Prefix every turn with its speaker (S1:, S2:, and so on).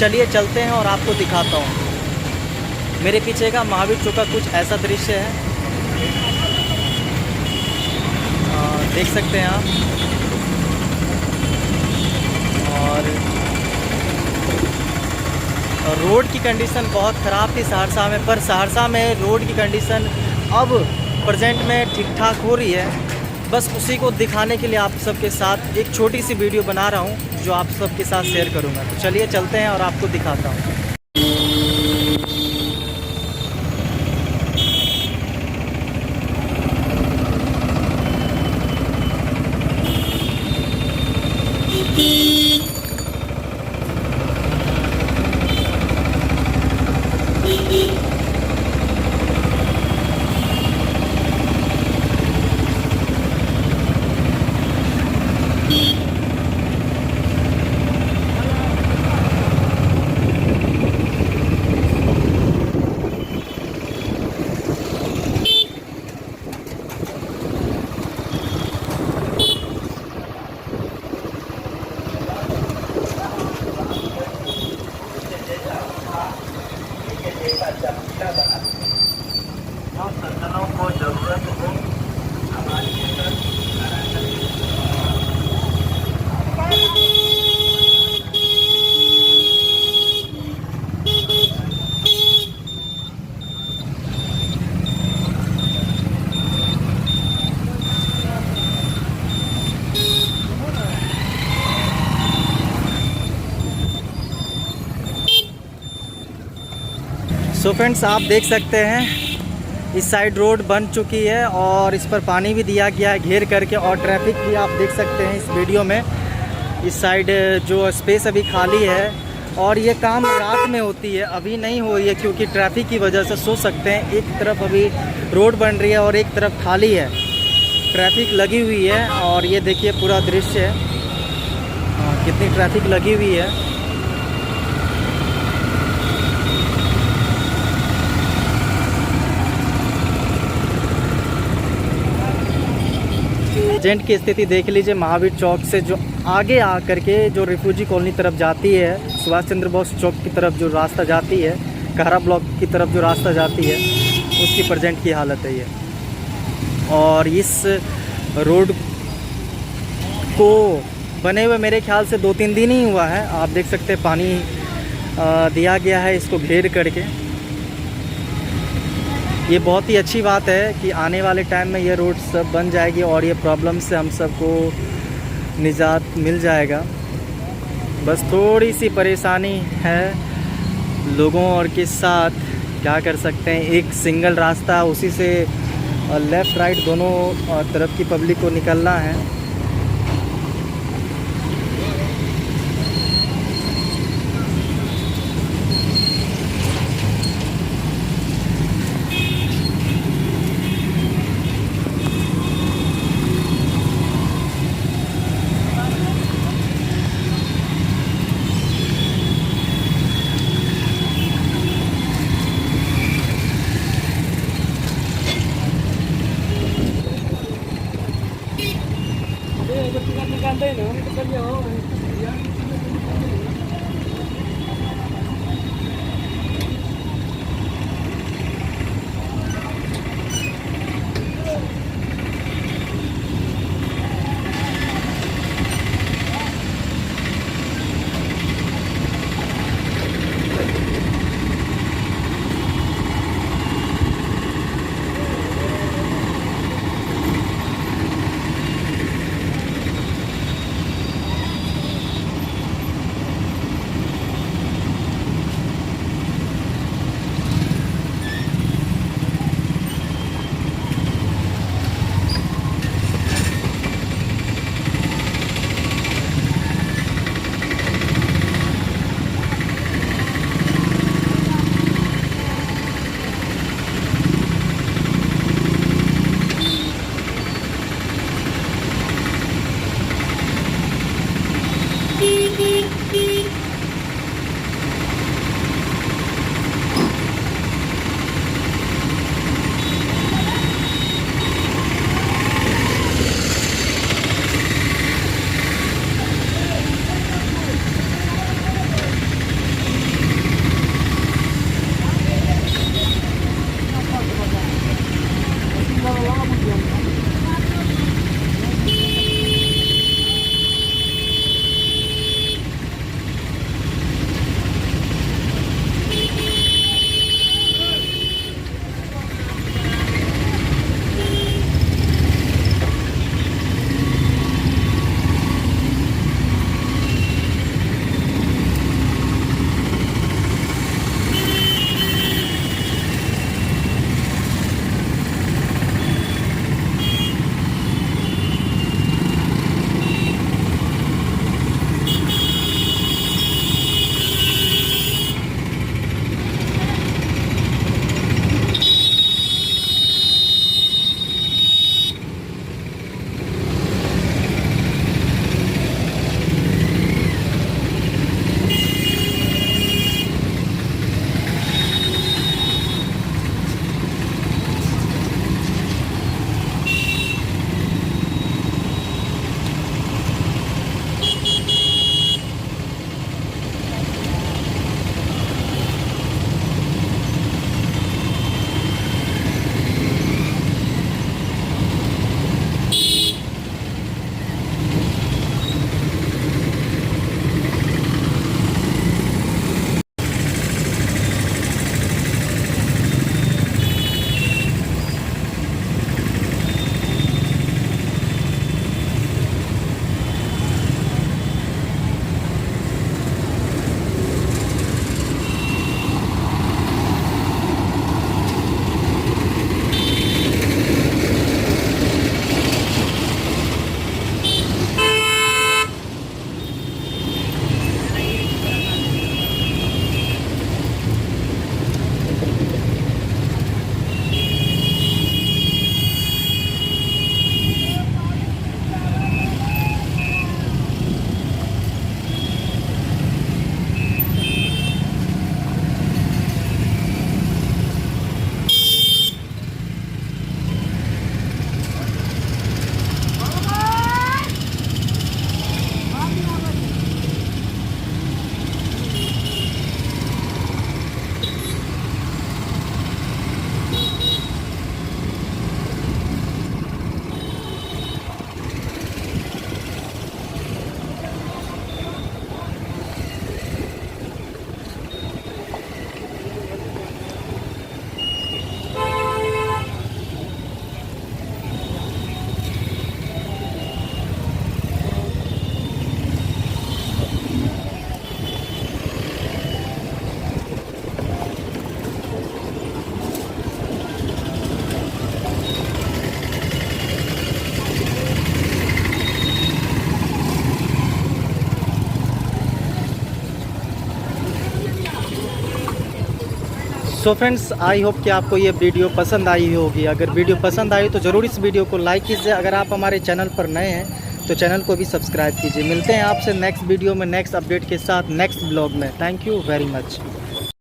S1: चलिए चलते हैं और आपको दिखाता हूँ। मेरे पीछे का महावीर चौक का कुछ ऐसा दृश्य है, देख सकते हैं आप। और रोड की कंडीशन बहुत ख़राब थी सहरसा में, पर सहरसा में रोड की कंडीशन अब प्रेजेंट में ठीक ठाक हो रही है। बस उसी को दिखाने के लिए आप सबके साथ एक छोटी सी वीडियो बना रहा हूँ, जो आप सबके साथ शेयर करूँगा। तो चलिए चलते हैं और आपको दिखाता हूँ। सो फ्रेंड्स, आप देख सकते हैं इस साइड रोड बन चुकी है और इस पर पानी भी दिया गया है घेर करके, और ट्रैफिक भी आप देख सकते हैं इस वीडियो में। इस साइड जो स्पेस अभी खाली है, और ये काम रात में होती है, अभी नहीं हो रही है क्योंकि ट्रैफिक की वजह से। सोच सकते हैं एक तरफ अभी रोड बन रही है और एक तरफ खाली है, ट्रैफिक लगी हुई है। और ये देखिए पूरा दृश्य है, कितनी ट्रैफिक लगी हुई है। प्रेजेंट की स्थिति देख लीजिए। महावीर चौक से जो आगे आकर के जो रिफ्यूजी कॉलोनी तरफ जाती है, सुभाष चंद्र बोस चौक की तरफ जो रास्ता जाती है, कहरा ब्लॉक की तरफ जो रास्ता जाती है, उसकी प्रेजेंट की हालत है ये। और इस रोड को बने हुए मेरे ख्याल से 2-3 दिन ही हुआ है। आप देख सकते हैं पानी दिया गया है इसको घेर करके। ये बहुत ही अच्छी बात है कि आने वाले टाइम में ये रोड सब बन जाएगी और ये प्रॉब्लम से हम सबको निजात मिल जाएगा। बस थोड़ी सी परेशानी है लोगों और के साथ, क्या कर सकते हैं। एक सिंगल रास्ता, उसी से लेफ़्ट राइट दोनों तरफ की पब्लिक को निकलना है। सो फ्रेंड्स, आई होप कि आपको ये वीडियो पसंद आई होगी। अगर वीडियो पसंद आई तो ज़रूर इस वीडियो को लाइक कीजिए। अगर आप हमारे चैनल पर नए हैं तो चैनल को भी सब्सक्राइब कीजिए। मिलते हैं आपसे नेक्स्ट वीडियो में नेक्स्ट अपडेट के साथ नेक्स्ट ब्लॉग में। Thank you very much.